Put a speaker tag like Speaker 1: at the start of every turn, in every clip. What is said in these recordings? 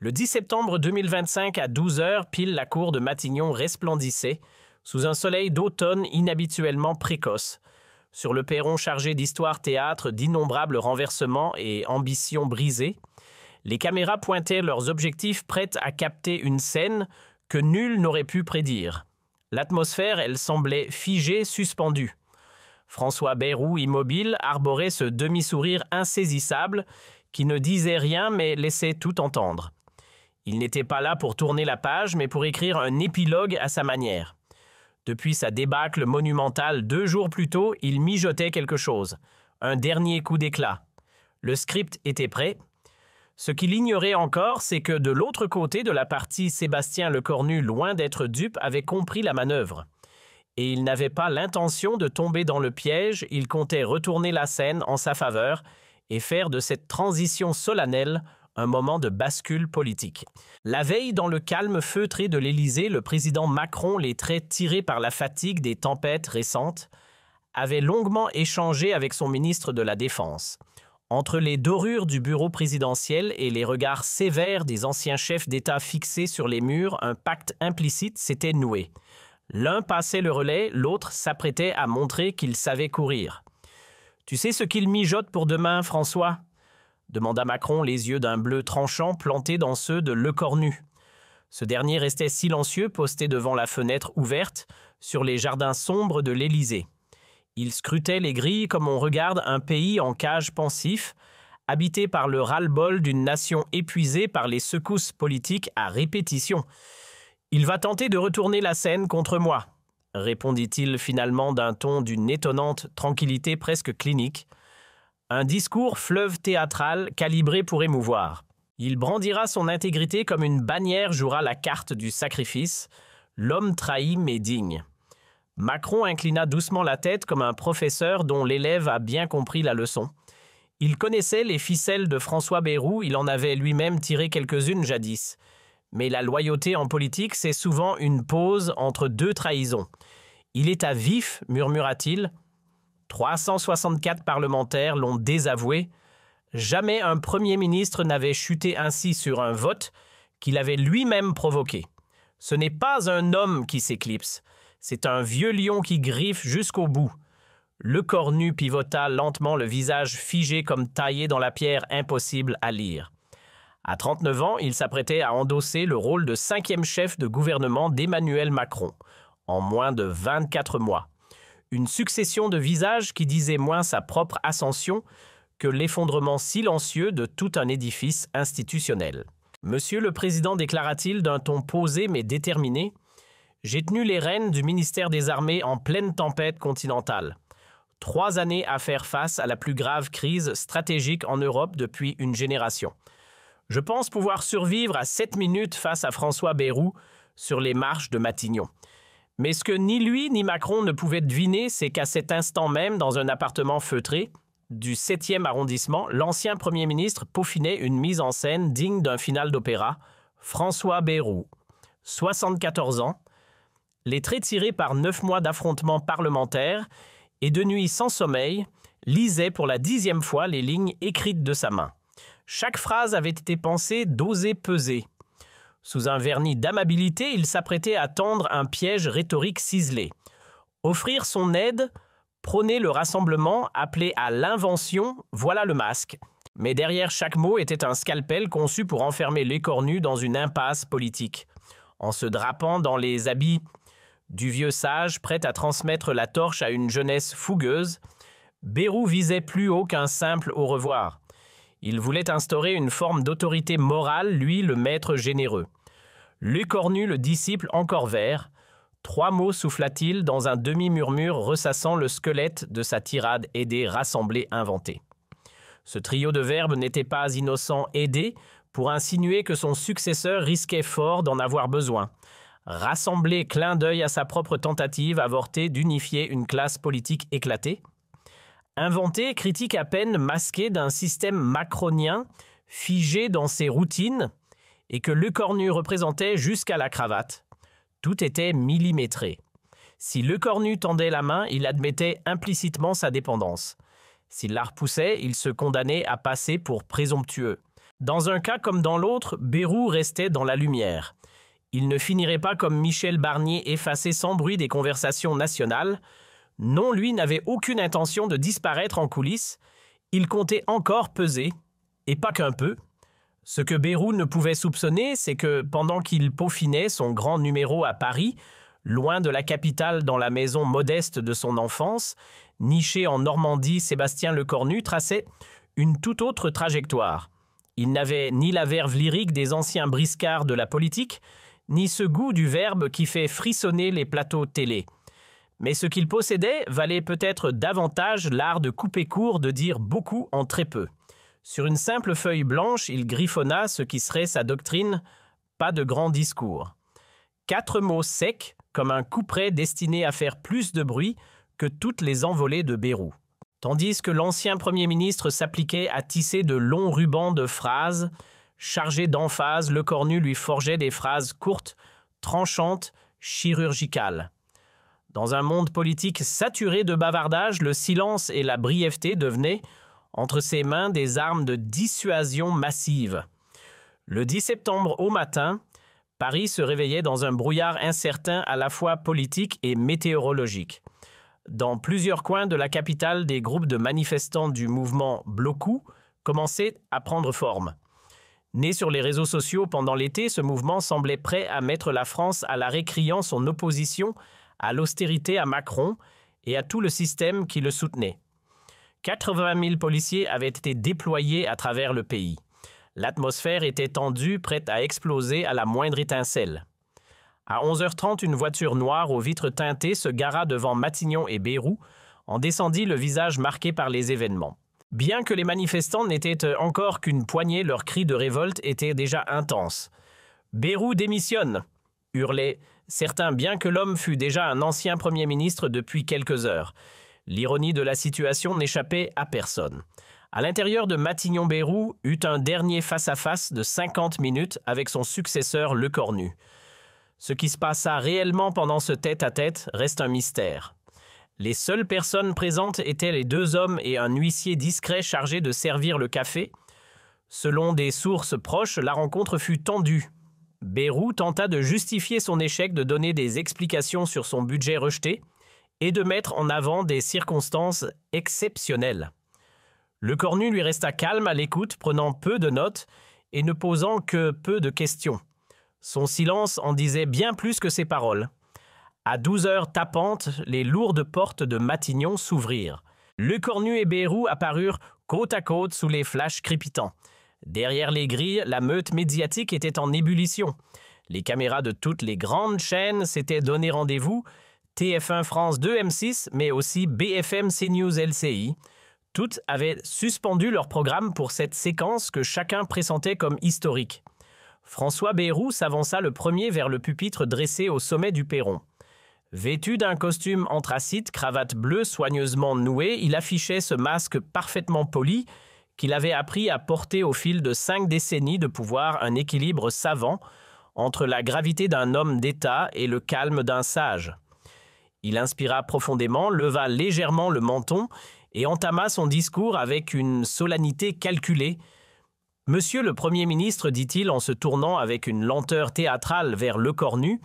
Speaker 1: Le 10 septembre 2025 à 12 heures, pile la cour de Matignon resplendissait, sous un soleil d'automne inhabituellement précoce. Sur le perron chargé d'histoire-théâtre, d'innombrables renversements et ambitions brisées, les caméras pointaient leurs objectifs prêtes à capter une scène que nul n'aurait pu prédire. L'atmosphère, elle semblait figée, suspendue. François Bayrou, immobile, arborait ce demi-sourire insaisissable qui ne disait rien mais laissait tout entendre. Il n'était pas là pour tourner la page, mais pour écrire un épilogue à sa manière. Depuis sa débâcle monumentale 2 jours plus tôt, il mijotait quelque chose. Un dernier coup d'éclat. Le script était prêt. Ce qu'il ignorait encore, c'est que de l'autre côté de la partie, Sébastien Lecornu, loin d'être dupe, avait compris la manœuvre. Et il n'avait pas l'intention de tomber dans le piège, il comptait retourner la scène en sa faveur et faire de cette transition solennelle un moment de bascule politique. La veille, dans le calme feutré de l'Élysée, le président Macron, les traits tirés par la fatigue des tempêtes récentes, avait longuement échangé avec son ministre de la Défense. Entre les dorures du bureau présidentiel et les regards sévères des anciens chefs d'État fixés sur les murs, un pacte implicite s'était noué. L'un passait le relais, l'autre s'apprêtait à montrer qu'il savait courir. « Tu sais ce qu'il mijote pour demain, François ?» demanda Macron, les yeux d'un bleu tranchant plantés dans ceux de Lecornu. Ce dernier restait silencieux, posté devant la fenêtre ouverte, sur les jardins sombres de l'Élysée. Il scrutait les grilles comme on regarde un pays en cage pensif, habité par le ras-le-bol d'une nation épuisée par les secousses politiques à répétition. « Il va tenter de retourner la scène contre moi », répondit-il finalement d'un ton d'une étonnante tranquillité presque clinique. Un discours fleuve théâtral calibré pour émouvoir. Il brandira son intégrité comme une bannière jouera la carte du sacrifice. L'homme trahi mais digne. Macron inclina doucement la tête comme un professeur dont l'élève a bien compris la leçon. Il connaissait les ficelles de François Bayrou, il en avait lui-même tiré quelques-unes jadis. Mais la loyauté en politique, c'est souvent une pause entre 2 trahisons. « Il est à vif », murmura-t-il. 364 parlementaires l'ont désavoué. Jamais un Premier ministre n'avait chuté ainsi sur un vote qu'il avait lui-même provoqué. Ce n'est pas un homme qui s'éclipse, c'est un vieux lion qui griffe jusqu'au bout. Lecornu pivota lentement, le visage figé comme taillé dans la pierre, impossible à lire. À 39 ans, il s'apprêtait à endosser le rôle de 5e chef de gouvernement d'Emmanuel Macron, en moins de 24 mois. Une succession de visages qui disaient moins sa propre ascension que l'effondrement silencieux de tout un édifice institutionnel. « Monsieur le Président, déclara-t-il d'un ton posé mais déterminé, j'ai tenu les rênes du ministère des Armées en pleine tempête continentale. 3 années à faire face à la plus grave crise stratégique en Europe depuis une génération. Je pense pouvoir survivre à 7 minutes face à François Bayrou sur les marches de Matignon. Mais ce que ni lui ni Macron ne pouvaient deviner, c'est qu'à cet instant même, dans un appartement feutré du 7e arrondissement, l'ancien Premier ministre peaufinait une mise en scène digne d'un final d'opéra. François Bayrou, 74 ans, les traits tirés par 9 mois d'affrontements parlementaires et de nuits sans sommeil, lisait pour la 10e fois les lignes écrites de sa main. Chaque phrase avait été pensée, dosée, pesée. Sous un vernis d'amabilité, il s'apprêtait à tendre un piège rhétorique ciselé. Offrir son aide, prôner le rassemblement, appeler à l'invention, voilà le masque. Mais derrière chaque mot était un scalpel conçu pour enfermer Lecornu dans une impasse politique. En se drapant dans les habits du vieux sage, prêt à transmettre la torche à une jeunesse fougueuse, Bayrou visait plus haut qu'un simple au revoir. Il voulait instaurer une forme d'autorité morale, lui, le maître généreux. Lecornu, le disciple encore vert. 3 mots souffla-t-il dans un demi-murmure ressassant le squelette de sa tirade aidée, rassemblée, inventée. Ce trio de verbes n'était pas innocent aidé pour insinuer que son successeur risquait fort d'en avoir besoin. Rassembler, clin d'œil à sa propre tentative avortée d'unifier une classe politique éclatée. Inventé, critique à peine masqué d'un système macronien figé dans ses routines et que Lecornu représentait jusqu'à la cravate. Tout était millimétré. Si Lecornu tendait la main, il admettait implicitement sa dépendance. S'il la repoussait, il se condamnait à passer pour présomptueux. Dans un cas comme dans l'autre, Bayrou restait dans la lumière. Il ne finirait pas comme Michel Barnier effacé sans bruit des conversations nationales. Non, lui n'avait aucune intention de disparaître en coulisses. Il comptait encore peser, et pas qu'un peu. Ce que Bayrou ne pouvait soupçonner, c'est que pendant qu'il peaufinait son grand numéro à Paris, loin de la capitale dans la maison modeste de son enfance, niché en Normandie, Sébastien Lecornu traçait une toute autre trajectoire. Il n'avait ni la verve lyrique des anciens briscards de la politique, ni ce goût du verbe qui fait frissonner les plateaux télé. Mais ce qu'il possédait valait peut-être davantage l'art de couper court, de dire beaucoup en très peu. Sur une simple feuille blanche, il griffonna ce qui serait sa doctrine, pas de grands discours. 4 mots secs, comme un couperet destiné à faire plus de bruit que toutes les envolées de Bayrou. Tandis que l'ancien Premier ministre s'appliquait à tisser de longs rubans de phrases, chargé d'emphase, Lecornu lui forgeait des phrases courtes, tranchantes, chirurgicales. Dans un monde politique saturé de bavardage, le silence et la brièveté devenaient, entre ses mains, des armes de dissuasion massive. Le 10 septembre au matin, Paris se réveillait dans un brouillard incertain à la fois politique et météorologique. Dans plusieurs coins de la capitale, des groupes de manifestants du mouvement Blocou commençaient à prendre forme. Né sur les réseaux sociaux pendant l'été, ce mouvement semblait prêt à mettre la France à l'arrêt, criant son opposition à l'austérité à Macron et à tout le système qui le soutenait. 80 000 policiers avaient été déployés à travers le pays. L'atmosphère était tendue, prête à exploser à la moindre étincelle. À 11h30, une voiture noire aux vitres teintées se gara devant Matignon et Bayrou, en descendit le visage marqué par les événements. Bien que les manifestants n'étaient encore qu'une poignée, leurs cris de révolte étaient déjà intenses. « Bayrou démissionne !» hurlaient certains, bien que l'homme fût déjà un ancien Premier ministre depuis quelques heures. L'ironie de la situation n'échappait à personne. À l'intérieur de Matignon-Bayrou eut un dernier face-à-face de 50 minutes avec son successeur Lecornu. Ce qui se passa réellement pendant ce tête-à-tête reste un mystère. Les seules personnes présentes étaient les 2 hommes et un huissier discret chargé de servir le café. Selon des sources proches, la rencontre fut tendue. Bayrou tenta de justifier son échec, de donner des explications sur son budget rejeté et de mettre en avant des circonstances exceptionnelles. Lecornu lui resta calme à l'écoute, prenant peu de notes et ne posant que peu de questions. Son silence en disait bien plus que ses paroles. À 12 heures tapantes, les lourdes portes de Matignon s'ouvrirent. Lecornu et Bayrou apparurent côte à côte sous les flashs crépitants. Derrière les grilles, la meute médiatique était en ébullition. Les caméras de toutes les grandes chaînes s'étaient donné rendez-vous, TF1 France 2 M6, mais aussi BFM CNews LCI. Toutes avaient suspendu leur programme pour cette séquence que chacun pressentait comme historique. François Bayrou s'avança le premier vers le pupitre dressé au sommet du perron. Vêtu d'un costume anthracite, cravate bleue soigneusement nouée, il affichait ce masque parfaitement poli qu'il avait appris à porter au fil de 5 décennies de pouvoir, un équilibre savant entre la gravité d'un homme d'État et le calme d'un sage. Il inspira profondément, leva légèrement le menton et entama son discours avec une solennité calculée. « Monsieur le Premier ministre, dit-il en se tournant avec une lenteur théâtrale vers Lecornu,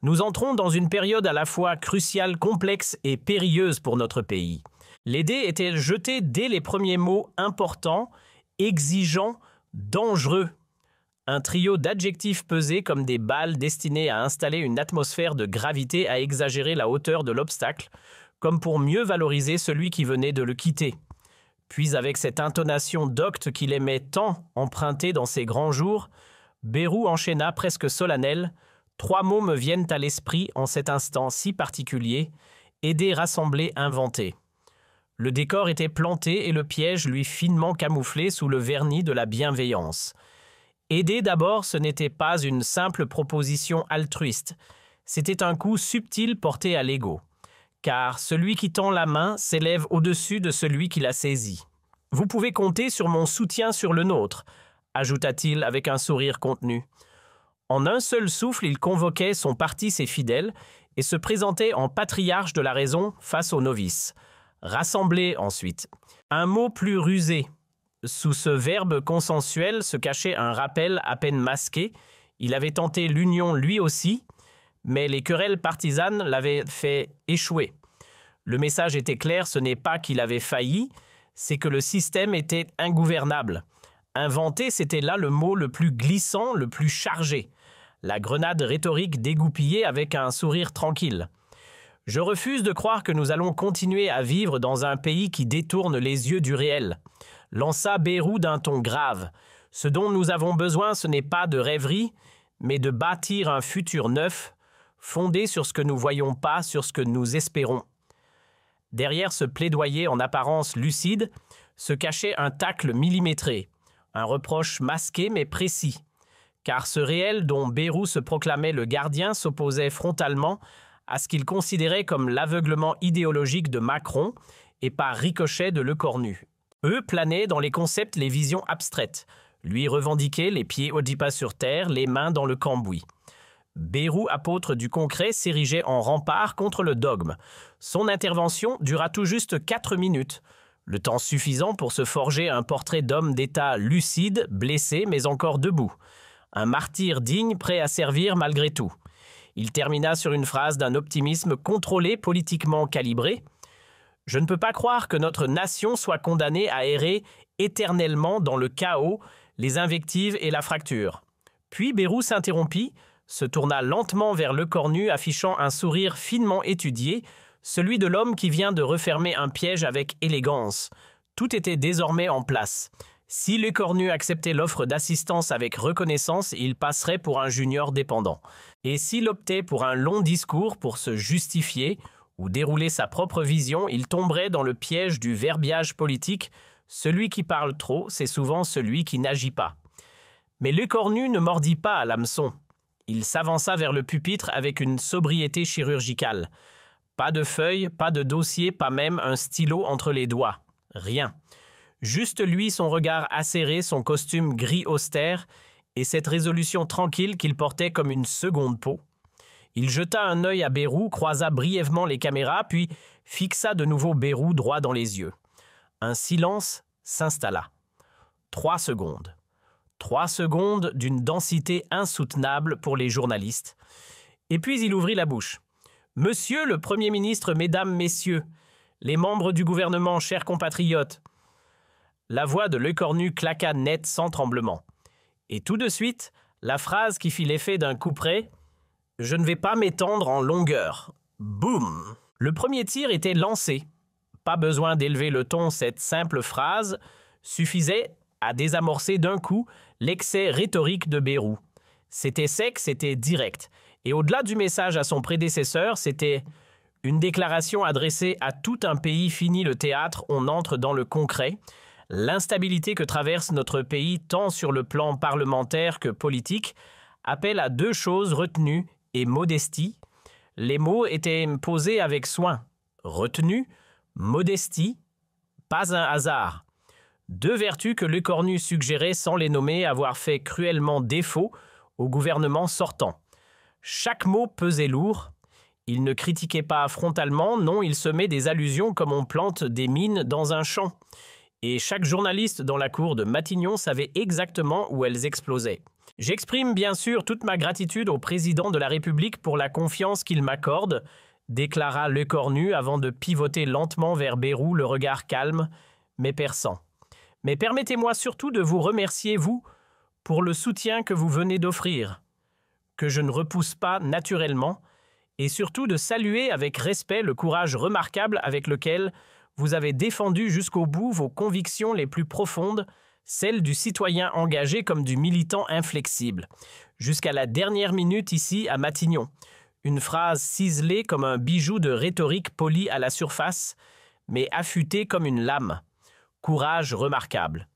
Speaker 1: nous entrons dans une période à la fois cruciale, complexe et périlleuse pour notre pays. Les dés étaient jetés dès les premiers mots importants, exigeants, dangereux. Un trio d'adjectifs pesés comme des balles destinés à installer une atmosphère de gravité, à exagérer la hauteur de l'obstacle, comme pour mieux valoriser celui qui venait de le quitter. Puis avec cette intonation docte qu'il aimait tant emprunter dans ses grands jours, Bayrou enchaîna presque solennel. 3 mots me viennent à l'esprit en cet instant si particulier, aider, rassembler, inventer. Le décor était planté et le piège lui finement camouflé sous le vernis de la bienveillance. Aider d'abord, ce n'était pas une simple proposition altruiste, c'était un coup subtil porté à l'ego. Car celui qui tend la main s'élève au-dessus de celui qui la saisit. « Vous pouvez compter sur mon soutien sur le nôtre », ajouta-t-il avec un sourire contenu. En un seul souffle, il convoquait son parti, ses fidèles, et se présentait en patriarche de la raison face aux novices. Rassembler ensuite. Un mot plus rusé. Sous ce verbe consensuel se cachait un rappel à peine masqué. Il avait tenté l'union lui aussi, mais les querelles partisanes l'avaient fait échouer. Le message était clair, ce n'est pas qu'il avait failli, c'est que le système était ingouvernable. Inventer, c'était là le mot le plus glissant, le plus chargé. La grenade rhétorique dégoupillée avec un sourire tranquille. Je refuse de croire que nous allons continuer à vivre dans un pays qui détourne les yeux du réel, lança Bayrou d'un ton grave. Ce dont nous avons besoin, ce n'est pas de rêverie, mais de bâtir un futur neuf, fondé sur ce que nous voyons pas, sur ce que nous espérons. Derrière ce plaidoyer en apparence lucide, se cachait un tacle millimétré, un reproche masqué mais précis. Car ce réel dont Bayrou se proclamait le gardien s'opposait frontalement à ce qu'il considérait comme l'aveuglement idéologique de Macron et par ricochet de Lecornu. Eux planaient dans les concepts les visions abstraites, lui revendiquaient les pieds au 10 pas sur terre, les mains dans le cambouis. Bayrou, apôtre du concret, s'érigeait en rempart contre le dogme. Son intervention dura tout juste 4 minutes, le temps suffisant pour se forger un portrait d'homme d'État lucide, blessé mais encore debout. Un martyr digne, prêt à servir malgré tout. Il termina sur une phrase d'un optimisme contrôlé, politiquement calibré. « Je ne peux pas croire que notre nation soit condamnée à errer éternellement dans le chaos, les invectives et la fracture. » Puis Bayrou s'interrompit, se tourna lentement vers Lecornu, affichant un sourire finement étudié, celui de l'homme qui vient de refermer un piège avec élégance. Tout était désormais en place. Si Lecornu acceptait l'offre d'assistance avec reconnaissance, il passerait pour un junior dépendant. Et s'il optait pour un long discours pour se justifier ou dérouler sa propre vision, il tomberait dans le piège du verbiage politique. Celui qui parle trop, c'est souvent celui qui n'agit pas. Mais Lecornu ne mordit pas à l'hameçon. Il s'avança vers le pupitre avec une sobriété chirurgicale. Pas de feuille, pas de dossier, pas même un stylo entre les doigts. Rien. Juste lui, son regard acéré, son costume gris austère et cette résolution tranquille qu'il portait comme une seconde peau. Il jeta un œil à Bayrou, croisa brièvement les caméras, puis fixa de nouveau Bayrou droit dans les yeux. Un silence s'installa. 3 secondes. 3 secondes d'une densité insoutenable pour les journalistes. Et puis il ouvrit la bouche. « Monsieur le Premier ministre, Mesdames, Messieurs, les membres du gouvernement, chers compatriotes. » La voix de Lecornu claqua net sans tremblement. Et tout de suite, la phrase qui fit l'effet d'un couperet « Je ne vais pas m'étendre en longueur. » Boum! Le premier tir était lancé. Pas besoin d'élever le ton, cette simple phrase suffisait à désamorcer d'un coup l'excès rhétorique de Bayrou. C'était sec, c'était direct. Et au-delà du message à son prédécesseur, c'était une déclaration adressée à tout un pays. Fini le théâtre, on entre dans le concret. L'instabilité que traverse notre pays, tant sur le plan parlementaire que politique, appelle à 2 choses, retenue et modestie. Les mots étaient posés avec soin. Retenue, modestie, pas un hasard. 2 vertus que Lecornu suggérait sans les nommer avoir fait cruellement défaut au gouvernement sortant. Chaque mot pesait lourd. Il ne critiquait pas frontalement, non, il semait des allusions comme on plante des mines dans un champ. Et chaque journaliste dans la cour de Matignon savait exactement où elles explosaient. J'exprime bien sûr toute ma gratitude au président de la République pour la confiance qu'il m'accorde, déclara Lecornu avant de pivoter lentement vers Bayrou, le regard calme, mais perçant. Mais permettez-moi surtout de vous remercier, vous, pour le soutien que vous venez d'offrir, que je ne repousse pas naturellement, et surtout de saluer avec respect le courage remarquable avec lequel vous avez défendu jusqu'au bout vos convictions les plus profondes, celles du citoyen engagé comme du militant inflexible. Jusqu'à la dernière minute ici à Matignon. Une phrase ciselée comme un bijou de rhétorique poli à la surface, mais affûtée comme une lame. Courage remarquable.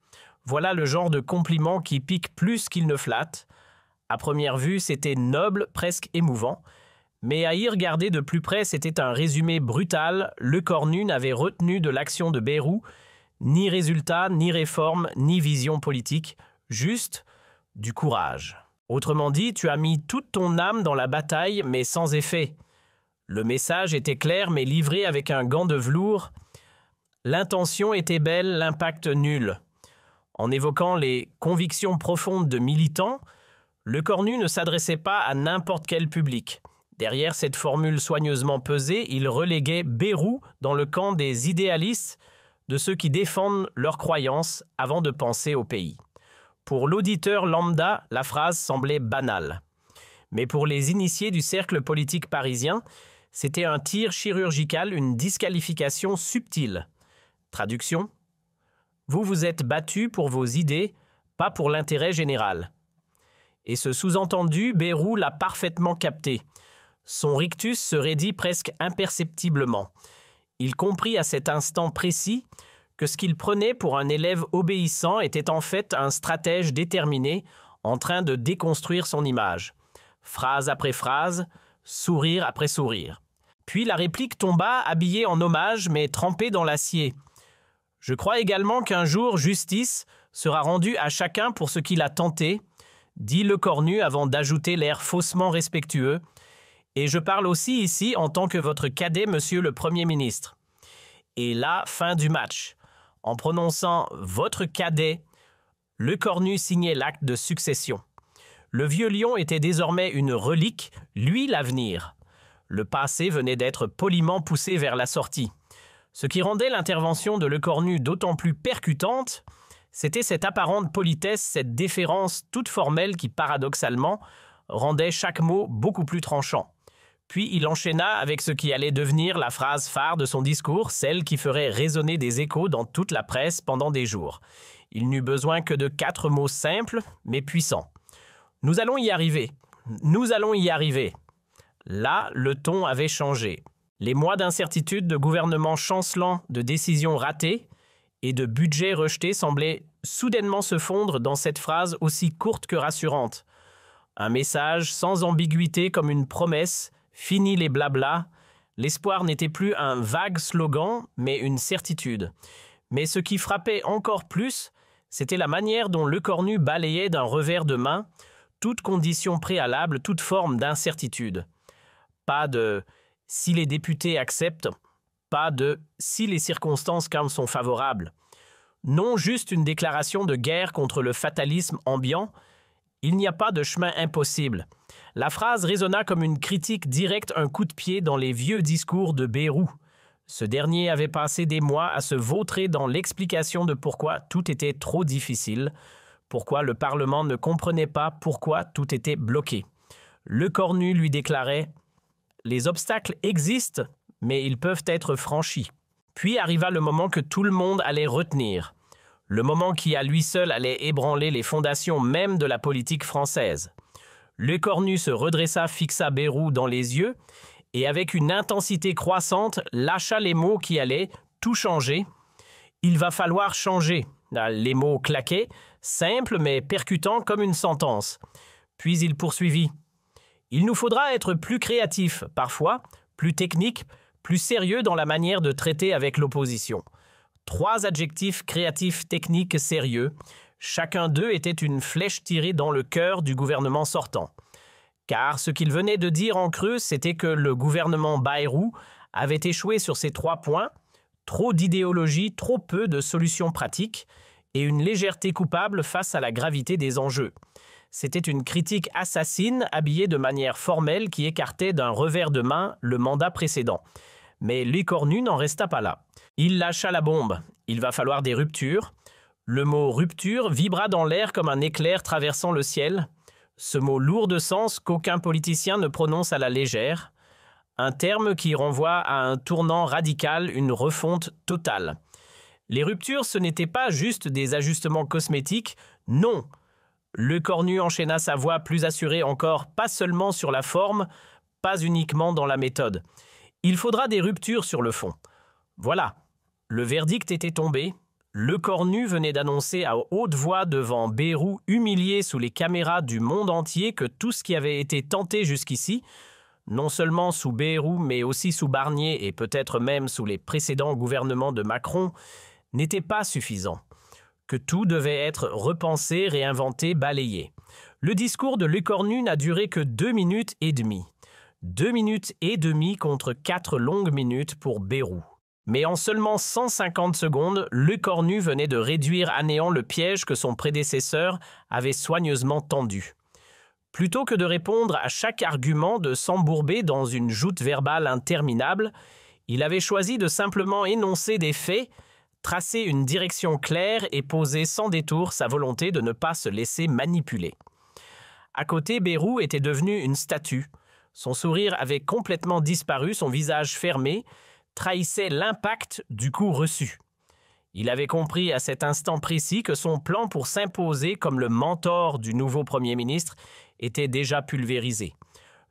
Speaker 1: Voilà le genre de compliment qui pique plus qu'il ne flatte. À première vue, c'était noble, presque émouvant. Mais à y regarder de plus près, c'était un résumé brutal. Lecornu n'avait retenu de l'action de Bayrou ni résultat, ni réforme, ni vision politique, juste du courage. Autrement dit, tu as mis toute ton âme dans la bataille, mais sans effet. Le message était clair, mais livré avec un gant de velours. L'intention était belle, l'impact nul. En évoquant les convictions profondes de militants, Lecornu ne s'adressait pas à n'importe quel public. Derrière cette formule soigneusement pesée, il reléguait Bayrou dans le camp des idéalistes, de ceux qui défendent leurs croyances avant de penser au pays. Pour l'auditeur lambda, la phrase semblait banale. Mais pour les initiés du cercle politique parisien, c'était un tir chirurgical, une disqualification subtile. Traduction : vous vous êtes battu pour vos idées, pas pour l'intérêt général. Et ce sous-entendu, Bayrou l'a parfaitement capté. Son rictus se raidit presque imperceptiblement. Il comprit à cet instant précis que ce qu'il prenait pour un élève obéissant était en fait un stratège déterminé en train de déconstruire son image. Phrase après phrase, sourire après sourire. Puis la réplique tomba, habillée en hommage, mais trempée dans l'acier. « Je crois également qu'un jour justice sera rendue à chacun pour ce qu'il a tenté, » dit Lecornu avant d'ajouter l'air faussement respectueux. « Et je parle aussi ici en tant que votre cadet, monsieur le Premier ministre. » Et là, fin du match. En prononçant « votre cadet », Lecornu signait l'acte de succession. Le vieux lion était désormais une relique, lui l'avenir. Le passé venait d'être poliment poussé vers la sortie. Ce qui rendait l'intervention de Lecornu d'autant plus percutante, c'était cette apparente politesse, cette déférence toute formelle qui, paradoxalement, rendait chaque mot beaucoup plus tranchant. Puis il enchaîna avec ce qui allait devenir la phrase phare de son discours, celle qui ferait résonner des échos dans toute la presse pendant des jours. Il n'eut besoin que de 4 mots simples, mais puissants. « Nous allons y arriver. Nous allons y arriver. » Là, le ton avait changé. Les mois d'incertitude, de gouvernements chancelants, de décisions ratées et de budgets rejetés semblaient soudainement se fondre dans cette phrase aussi courte que rassurante. Un message sans ambiguïté comme une promesse, fini les blablas. L'espoir n'était plus un vague slogan, mais une certitude. Mais ce qui frappait encore plus, c'était la manière dont Lecornu balayait d'un revers de main toute condition préalable, toute forme d'incertitude. Pas de « si les députés acceptent », pas de « si les circonstances sont favorables ». Non juste une déclaration de guerre contre le fatalisme ambiant. Il n'y a pas de chemin impossible. La phrase résonna comme une critique directe, un coup de pied dans les vieux discours de Bayrou. Ce dernier avait passé des mois à se vautrer dans l'explication de pourquoi tout était trop difficile, pourquoi le Parlement ne comprenait pas pourquoi tout était bloqué. Lecornu lui déclarait « Les obstacles existent, mais ils peuvent être franchis. » Puis arriva le moment que tout le monde allait retenir, le moment qui à lui seul allait ébranler les fondations même de la politique française. Lecornu se redressa, fixa Bayrou dans les yeux et avec une intensité croissante lâcha les mots qui allaient tout changer. « Il va falloir changer ». Les mots claquaient, simples mais percutants comme une sentence. Puis il poursuivit. « Il nous faudra être plus créatifs, parfois, plus techniques, plus sérieux dans la manière de traiter avec l'opposition. » 3 adjectifs créatifs, techniques, sérieux. Chacun d'eux était une flèche tirée dans le cœur du gouvernement sortant. Car ce qu'il venait de dire en creux, c'était que le gouvernement Bayrou avait échoué sur ces 3 points, trop d'idéologie, trop peu de solutions pratiques et une légèreté coupable face à la gravité des enjeux. C'était une critique assassine habillée de manière formelle qui écartait d'un revers de main le mandat précédent. Mais Lecornu n'en resta pas là. Il lâcha la bombe. Il va falloir des ruptures. Le mot « rupture » vibra dans l'air comme un éclair traversant le ciel. Ce mot lourd de sens qu'aucun politicien ne prononce à la légère. Un terme qui renvoie à un tournant radical, une refonte totale. Les ruptures, ce n'était pas juste des ajustements cosmétiques, non. Lecornu enchaîna sa voix plus assurée encore, pas seulement sur la forme, pas uniquement dans la méthode. Il faudra des ruptures sur le fond. Voilà, le verdict était tombé. Lecornu venait d'annoncer à haute voix devant Bayrou, humilié sous les caméras du monde entier, que tout ce qui avait été tenté jusqu'ici, non seulement sous Bayrou, mais aussi sous Barnier et peut-être même sous les précédents gouvernements de Macron, n'était pas suffisant. Que tout devait être repensé, réinventé, balayé. Le discours de Lecornu n'a duré que 2 minutes et demie. 2 minutes et demie contre 4 longues minutes pour Bayrou. Mais en seulement 150 secondes, Lecornu venait de réduire à néant le piège que son prédécesseur avait soigneusement tendu. Plutôt que de répondre à chaque argument, de s'embourber dans une joute verbale interminable, il avait choisi de simplement énoncer des faits, tracer une direction claire et poser sans détour sa volonté de ne pas se laisser manipuler. À côté, Bayrou était devenu une statue. Son sourire avait complètement disparu, son visage fermé trahissait l'impact du coup reçu. Il avait compris à cet instant précis que son plan pour s'imposer comme le mentor du nouveau Premier ministre était déjà pulvérisé.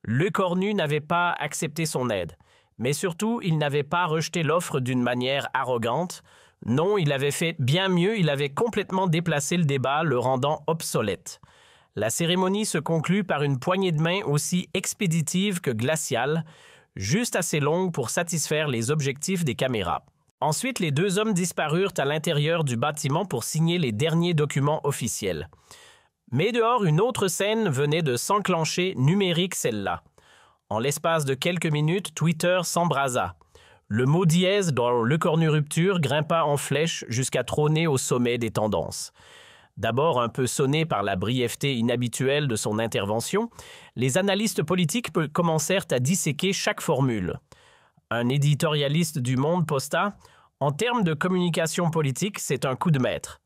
Speaker 1: Lecornu n'avait pas accepté son aide, mais surtout, il n'avait pas rejeté l'offre d'une manière arrogante. Non, il avait fait bien mieux, il avait complètement déplacé le débat, le rendant obsolète. La cérémonie se conclut par une poignée de main aussi expéditive que glaciale, juste assez longue pour satisfaire les objectifs des caméras. Ensuite, les deux hommes disparurent à l'intérieur du bâtiment pour signer les derniers documents officiels. Mais dehors, une autre scène venait de s'enclencher, numérique celle-là. En l'espace de quelques minutes, Twitter s'embrasa. Le mot dièse dans Lecornu rupture grimpa en flèche jusqu'à trôner au sommet des tendances. D'abord un peu sonné par la brièveté inhabituelle de son intervention, les analystes politiques commencèrent à disséquer chaque formule. Un éditorialiste du Monde posta « En termes de communication politique, c'est un coup de maître ».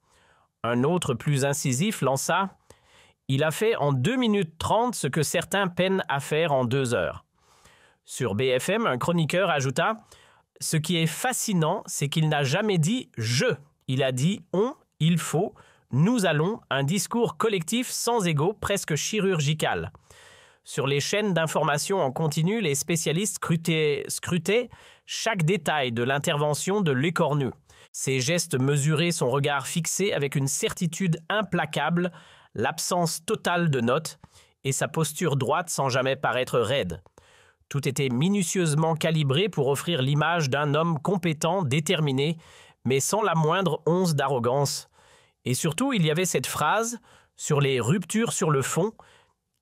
Speaker 1: Un autre plus incisif lança « Il a fait en 2 minutes 30 ce que certains peinent à faire en 2 heures ». Sur BFM, un chroniqueur ajouta « Ce qui est fascinant, c'est qu'il n'a jamais dit « je ». Il a dit « on »,« il faut ». Nous allons, un discours collectif sans ego, presque chirurgical. Sur les chaînes d'information en continu, les spécialistes scrutaient chaque détail de l'intervention de Lecornu. Ses gestes mesurés, son regard fixé avec une certitude implacable, l'absence totale de notes et sa posture droite sans jamais paraître raide. Tout était minutieusement calibré pour offrir l'image d'un homme compétent, déterminé, mais sans la moindre once d'arrogance. Et surtout, il y avait cette phrase, sur les ruptures sur le fond,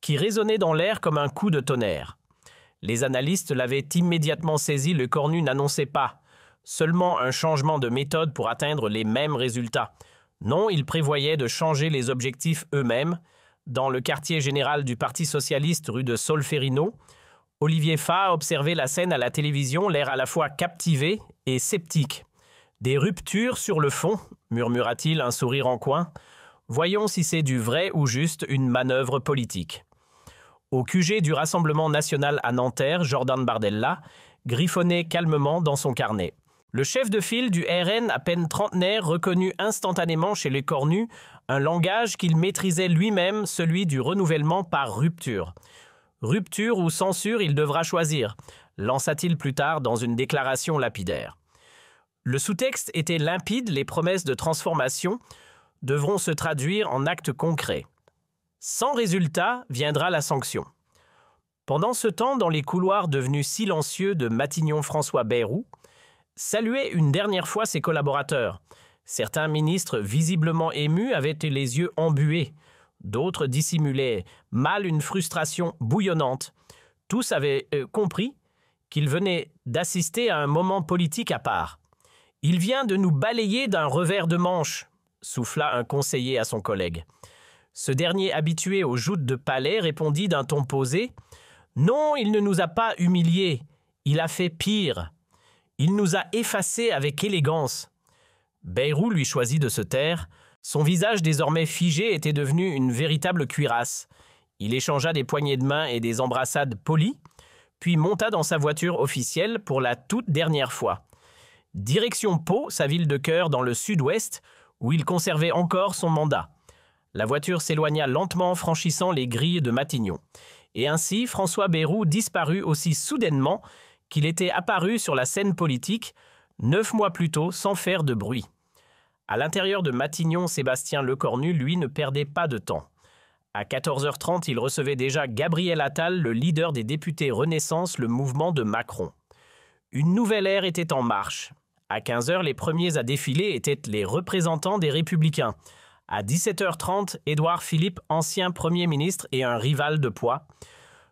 Speaker 1: qui résonnait dans l'air comme un coup de tonnerre. Les analystes l'avaient immédiatement saisi, Lecornu n'annonçait pas seulement un changement de méthode pour atteindre les mêmes résultats. Non, il prévoyait de changer les objectifs eux-mêmes. Dans le quartier général du Parti socialiste rue de Solferino, Olivier Faure observait la scène à la télévision, l'air à la fois captivé et sceptique. « Des ruptures sur le fond », murmura-t-il, un sourire en coin. « Voyons si c'est du vrai ou juste une manœuvre politique. » Au QG du Rassemblement national à Nanterre, Jordan Bardella griffonnait calmement dans son carnet. Le chef de file du RN, à peine trentenaire, reconnut instantanément chez Lecornu un langage qu'il maîtrisait lui-même, celui du renouvellement par rupture. Rupture ou censure, il devra choisir, lança-t-il plus tard dans une déclaration lapidaire. Le sous-texte était limpide, les promesses de transformation devront se traduire en actes concrets. Sans résultat viendra la sanction. Pendant ce temps, dans les couloirs devenus silencieux de Matignon-François Bayrou, saluait une dernière fois ses collaborateurs. Certains ministres visiblement émus avaient les yeux embués. D'autres dissimulaient mal une frustration bouillonnante. Tous avaient compris qu'il venait d'assister à un moment politique à part. « Il vient de nous balayer d'un revers de manche », souffla un conseiller à son collègue. Ce dernier, habitué aux joutes de palais, répondit d'un ton posé « Non, il ne nous a pas humiliés. Il a fait pire. Il nous a effacés avec élégance. » Bayrou lui choisit de se taire. Son visage désormais figé était devenu une véritable cuirasse. Il échangea des poignées de main et des embrassades polies, puis monta dans sa voiture officielle pour la toute dernière fois. Direction Pau, sa ville de cœur dans le sud-ouest, où il conservait encore son mandat. La voiture s'éloigna lentement, franchissant les grilles de Matignon. Et ainsi, François Bayrou disparut aussi soudainement qu'il était apparu sur la scène politique 9 mois plus tôt sans faire de bruit. À l'intérieur de Matignon, Sébastien Lecornu, lui, ne perdait pas de temps. À 14h30, il recevait déjà Gabriel Attal, le leader des députés Renaissance, le mouvement de Macron. Une nouvelle ère était en marche. À 15h, les premiers à défiler étaient les représentants des Républicains. À 17h30, Édouard Philippe, ancien Premier ministre et un rival de poids.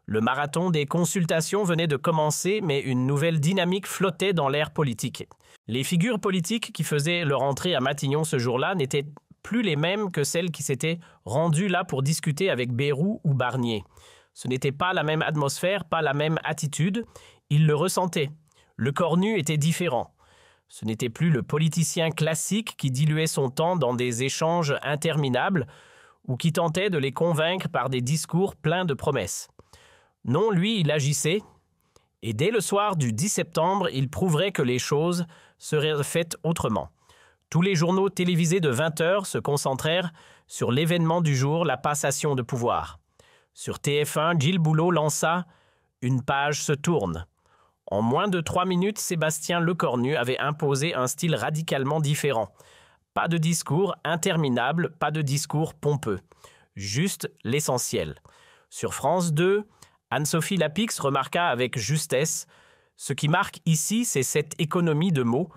Speaker 1: Le marathon des consultations venait de commencer, mais une nouvelle dynamique flottait dans l'air politique. Les figures politiques qui faisaient leur entrée à Matignon ce jour-là n'étaient plus les mêmes que celles qui s'étaient rendues là pour discuter avec Bayrou ou Barnier. Ce n'était pas la même atmosphère, pas la même attitude. Ils le ressentaient. Le Cornu était différent. Ce n'était plus le politicien classique qui diluait son temps dans des échanges interminables ou qui tentait de les convaincre par des discours pleins de promesses. Non, lui, il agissait, et dès le soir du 10 septembre, il prouverait que les choses seraient faites autrement. Tous les journaux télévisés de 20 heures se concentrèrent sur l'événement du jour, la passation de pouvoir. Sur TF1, Gilles Boulot lança « Une page se tourne ». En moins de 3 minutes, Sébastien Lecornu avait imposé un style radicalement différent. Pas de discours interminable, pas de discours pompeux. Juste l'essentiel. Sur France 2, Anne-Sophie Lapix remarqua avec justesse « Ce qui marque ici, c'est cette économie de mots.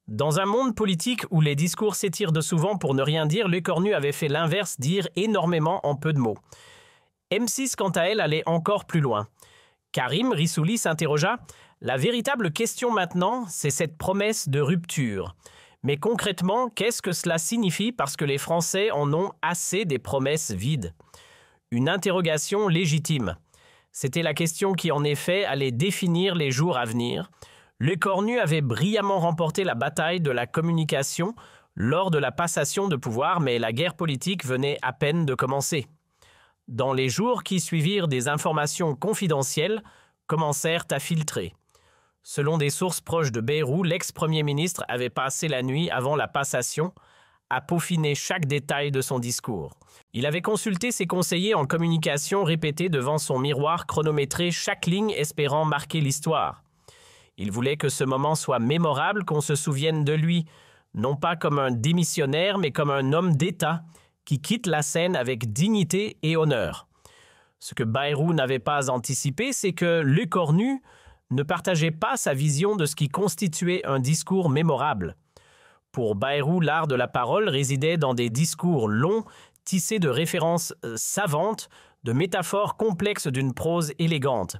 Speaker 1: Dans un monde politique où les discours s'étirent de souvent pour ne rien dire, Lecornu avait fait l'inverse, dire énormément en peu de mots. M6, quant à elle, allait encore plus loin. Karim Rissouli s'interrogea « La véritable question maintenant, c'est cette promesse de rupture. Mais concrètement, qu'est-ce que cela signifie parce que les Français en ont assez des promesses vides ?» Une interrogation légitime. C'était la question qui, en effet, allait définir les jours à venir. Lecornu avait brillamment remporté la bataille de la communication lors de la passation de pouvoir, mais la guerre politique venait à peine de commencer. Dans les jours qui suivirent, des informations confidentielles commencèrent à filtrer. Selon des sources proches de Bayrou, l'ex-premier ministre avait passé la nuit avant la passation à peaufiner chaque détail de son discours. Il avait consulté ses conseillers en communication, répété devant son miroir chronométré chaque ligne espérant marquer l'histoire. Il voulait que ce moment soit mémorable, qu'on se souvienne de lui, non pas comme un démissionnaire, mais comme un homme d'État qui quitte la scène avec dignité et honneur. Ce que Bayrou n'avait pas anticipé, c'est que Lecornu ne partageait pas sa vision de ce qui constituait un discours mémorable. Pour Bayrou, l'art de la parole résidait dans des discours longs, tissés de références savantes, de métaphores complexes d'une prose élégante.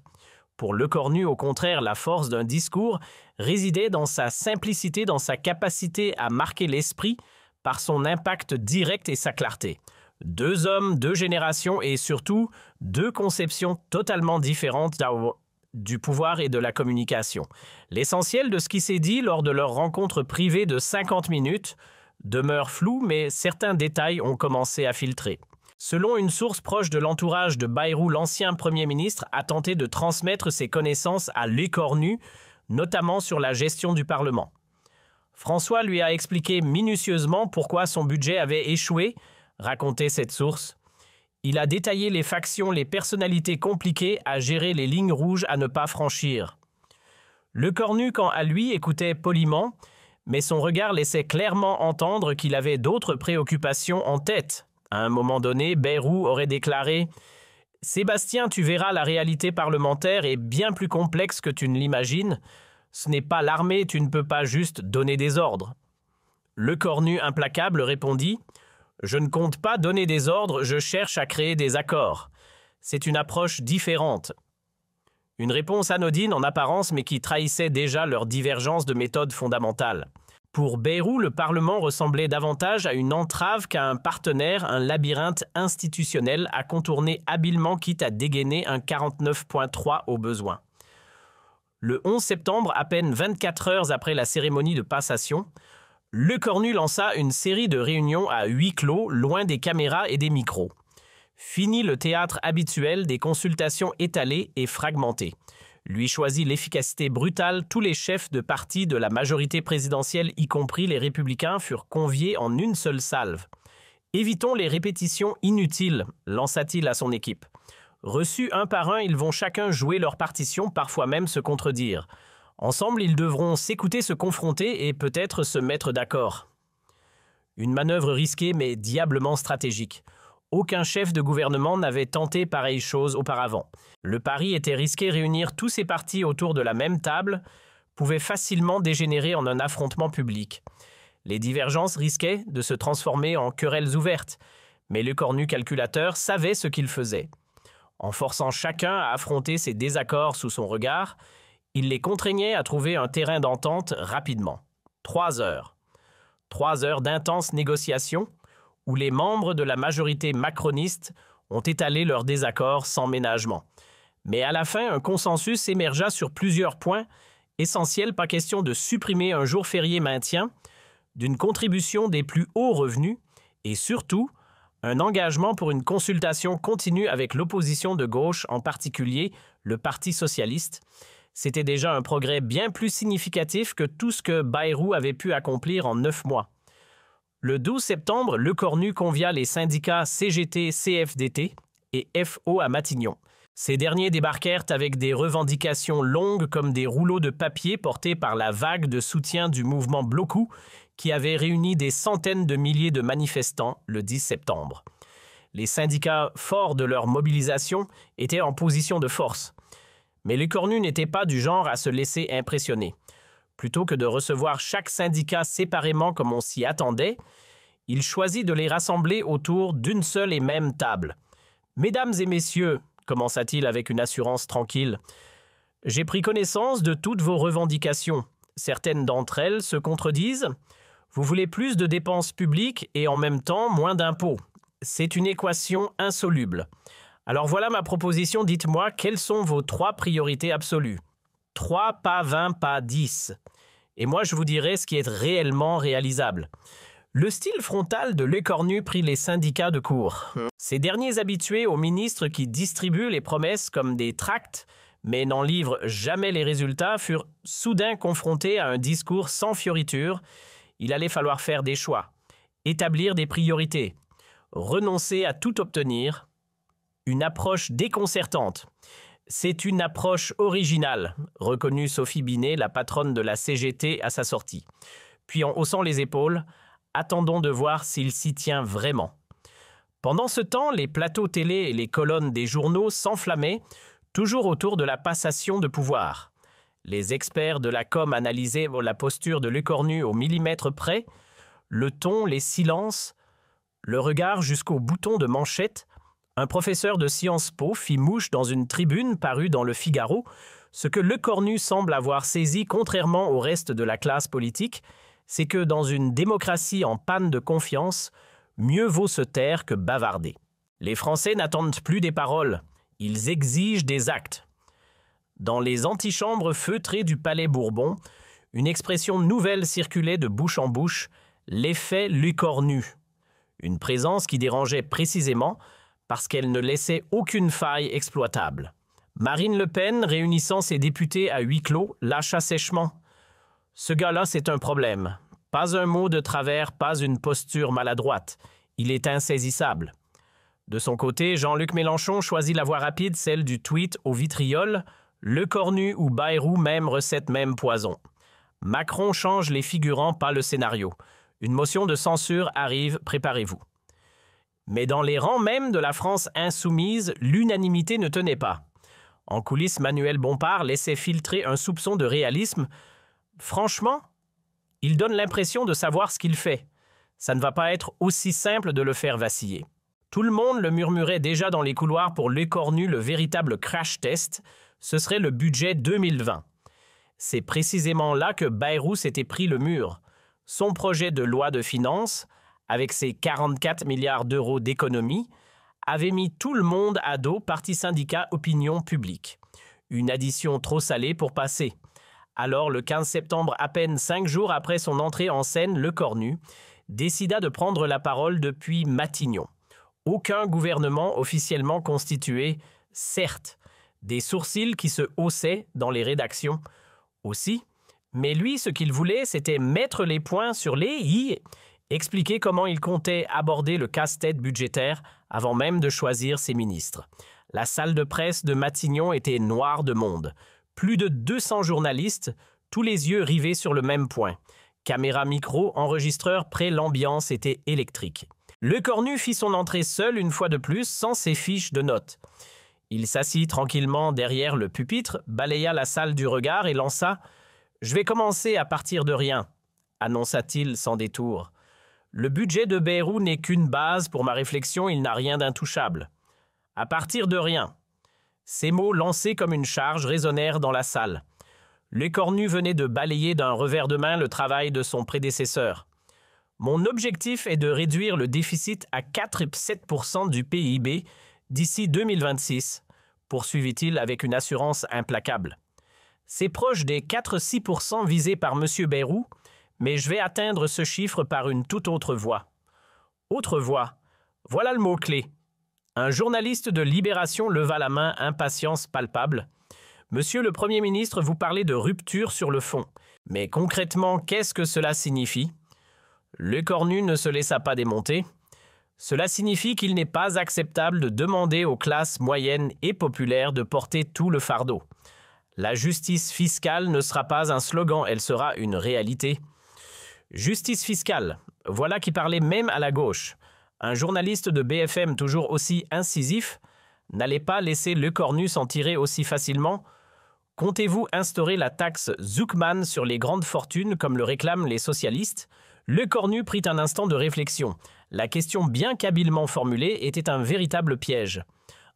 Speaker 1: Pour Lecornu, au contraire, la force d'un discours résidait dans sa simplicité, dans sa capacité à marquer l'esprit par son impact direct et sa clarté. Deux hommes, deux générations et surtout deux conceptions totalement différentes du pouvoir et de la communication. L'essentiel de ce qui s'est dit lors de leur rencontre privée de 50 minutes demeure flou, mais certains détails ont commencé à filtrer. Selon une source proche de l'entourage de Bayrou, l'ancien Premier ministre a tenté de transmettre ses connaissances à Lecornu, notamment sur la gestion du Parlement. François lui a expliqué minutieusement pourquoi son budget avait échoué, racontait cette source. Il a détaillé les factions, les personnalités compliquées à gérer, les lignes rouges à ne pas franchir. Lecornu, quant à lui, écoutait poliment, mais son regard laissait clairement entendre qu'il avait d'autres préoccupations en tête. À un moment donné, Bayrou aurait déclaré « Sébastien, tu verras, la réalité parlementaire est bien plus complexe que tu ne l'imagines. Ce n'est pas l'armée, tu ne peux pas juste donner des ordres. » Lecornu, implacable, répondit « Je ne compte pas donner des ordres, je cherche à créer des accords. C'est une approche différente. » Une réponse anodine en apparence, mais qui trahissait déjà leur divergence de méthode fondamentale. Pour Bayrou, le Parlement ressemblait davantage à une entrave qu'à un partenaire, un labyrinthe institutionnel à contourner habilement, quitte à dégainer un 49.3 au besoin. Le 11 septembre, à peine 24 heures après la cérémonie de passation, Lecornu lança une série de réunions à huis clos, loin des caméras et des micros. Fini le théâtre habituel des consultations étalées et fragmentées. Lui choisit l'efficacité brutale, tous les chefs de parti de la majorité présidentielle, y compris les Républicains, furent conviés en une seule salve. « Évitons les répétitions inutiles », lança-t-il à son équipe. Reçus un par un, ils vont chacun jouer leur partition, parfois même se contredire. Ensemble, ils devront s'écouter, se confronter et peut-être se mettre d'accord. Une manœuvre risquée mais diablement stratégique. Aucun chef de gouvernement n'avait tenté pareille chose auparavant. Le pari était risqué, réunir tous ces partis autour de la même table pouvait facilement dégénérer en un affrontement public. Les divergences risquaient de se transformer en querelles ouvertes, mais Lecornu calculateur savait ce qu'il faisait. En forçant chacun à affronter ses désaccords sous son regard, il les contraignait à trouver un terrain d'entente rapidement. 3 heures. 3 heures d'intenses négociations où les membres de la majorité macroniste ont étalé leurs désaccords sans ménagement. Mais à la fin, un consensus émergea sur plusieurs points essentiels, pas question de supprimer un jour férié maintien, d'une contribution des plus hauts revenus et surtout un engagement pour une consultation continue avec l'opposition de gauche, en particulier le Parti socialiste. C'était déjà un progrès bien plus significatif que tout ce que Bayrou avait pu accomplir en 9 mois. Le 12 septembre, Lecornu convia les syndicats CGT, CFDT et FO à Matignon. Ces derniers débarquèrent avec des revendications longues comme des rouleaux de papier portés par la vague de soutien du mouvement Blocou qui avait réuni des centaines de milliers de manifestants le 10 septembre. Les syndicats, forts de leur mobilisation, étaient en position de force. Mais Lecornu n'était pas du genre à se laisser impressionner. Plutôt que de recevoir chaque syndicat séparément comme on s'y attendait, il choisit de les rassembler autour d'une seule et même table. « Mesdames et messieurs, commença-t-il avec une assurance tranquille, « j'ai pris connaissance de toutes vos revendications. Certaines d'entre elles se contredisent. Vous voulez plus de dépenses publiques et en même temps moins d'impôts. C'est une équation insoluble. Alors voilà ma proposition, dites-moi, quelles sont vos 3 priorités absolues? 3, pas 20, pas 10. Et moi je vous dirai ce qui est réellement réalisable. » Le style frontal de Lecornu prit les syndicats de court. Ces derniers habitués aux ministres qui distribuent les promesses comme des tracts, mais n'en livrent jamais les résultats, furent soudain confrontés à un discours sans fioriture. Il allait falloir faire des choix, établir des priorités, renoncer à tout obtenir. Une approche déconcertante. C'est une approche originale, reconnut Sophie Binet, la patronne de la CGT, à sa sortie. Puis en haussant les épaules, attendons de voir s'il s'y tient vraiment. Pendant ce temps, les plateaux télé et les colonnes des journaux s'enflammaient, toujours autour de la passation de pouvoir. Les experts de la com analysaient la posture de Lecornu au millimètre près, le ton, les silences, le regard jusqu'au bouton de manchette. Un professeur de Sciences Po fit mouche dans une tribune parue dans le Figaro, ce que Lecornu semble avoir saisi contrairement au reste de la classe politique, c'est que dans une démocratie en panne de confiance, mieux vaut se taire que bavarder. Les Français n'attendent plus des paroles, ils exigent des actes. Dans les antichambres feutrées du Palais Bourbon, une expression nouvelle circulait de bouche en bouche, l'effet Lecornu. Une présence qui dérangeait précisément parce qu'elle ne laissait aucune faille exploitable. Marine Le Pen, réunissant ses députés à huis clos, lâcha sèchement. Ce gars-là, c'est un problème. Pas un mot de travers, pas une posture maladroite. Il est insaisissable. De son côté, Jean-Luc Mélenchon choisit la voie rapide, celle du tweet au vitriol. Lecornu ou Bayrou, même recette, même poison. Macron change les figurants, pas le scénario. Une motion de censure arrive, préparez-vous. Mais dans les rangs même de la France insoumise, l'unanimité ne tenait pas. En coulisses, Manuel Bompard laissait filtrer un soupçon de réalisme. Franchement, il donne l'impression de savoir ce qu'il fait. Ça ne va pas être aussi simple de le faire vaciller. Tout le monde le murmurait déjà dans les couloirs pour Lecornu, le véritable crash test. Ce serait le budget 2020. C'est précisément là que Bayrou s'était pris le mur. Son projet de loi de finances, avec ses 44 milliards d'euros d'économies, avait mis tout le monde à dos, parti syndicat, opinion publique. Une addition trop salée pour passer. Alors, le 15 septembre, à peine 5 jours après son entrée en scène, Lecornu décida de prendre la parole depuis Matignon. Aucun gouvernement officiellement constitué, certes, des sourcils qui se haussaient dans les rédactions aussi, mais lui, ce qu'il voulait, c'était mettre les points sur les i, expliquer comment il comptait aborder le casse-tête budgétaire avant même de choisir ses ministres. La salle de presse de Matignon était noire de monde. Plus de 200 journalistes, tous les yeux rivés sur le même point. Caméra, micro, enregistreur près, l'ambiance était électrique. Lecornu fit son entrée seul une fois de plus, sans ses fiches de notes. Il s'assit tranquillement derrière le pupitre, balaya la salle du regard et lança « Je vais commencer à partir de rien », annonça-t-il sans détour. Le budget de Bayrou n'est qu'une base pour ma réflexion, il n'a rien d'intouchable. À partir de rien. Ces mots lancés comme une charge résonnèrent dans la salle. Lecornu venait de balayer d'un revers de main le travail de son prédécesseur. « Mon objectif est de réduire le déficit à 4,7% du PIB d'ici 2026, poursuivit-il avec une assurance implacable. C'est proche des 4,6% visés par M. Bayrou, mais je vais atteindre ce chiffre par une toute autre voie. Autre voie, voilà le mot-clé. Un journaliste de Libération leva la main, impatience palpable. Monsieur le Premier ministre, vous parlez de rupture sur le fond. Mais concrètement, qu'est-ce que cela signifie? Lecornu ne se laissa pas démonter. Cela signifie qu'il n'est pas acceptable de demander aux classes moyennes et populaires de porter tout le fardeau. La justice fiscale ne sera pas un slogan, elle sera une réalité. Justice fiscale, voilà qui parlait même à la gauche. Un journaliste de BFM toujours aussi incisif n'allait pas laisser Lecornu s'en tirer aussi facilement. Comptez-vous instaurer la taxe Zuckman sur les grandes fortunes comme le réclament les socialistes? Lecornu prit un instant de réflexion. La question bien qu'habilement formulée était un véritable piège.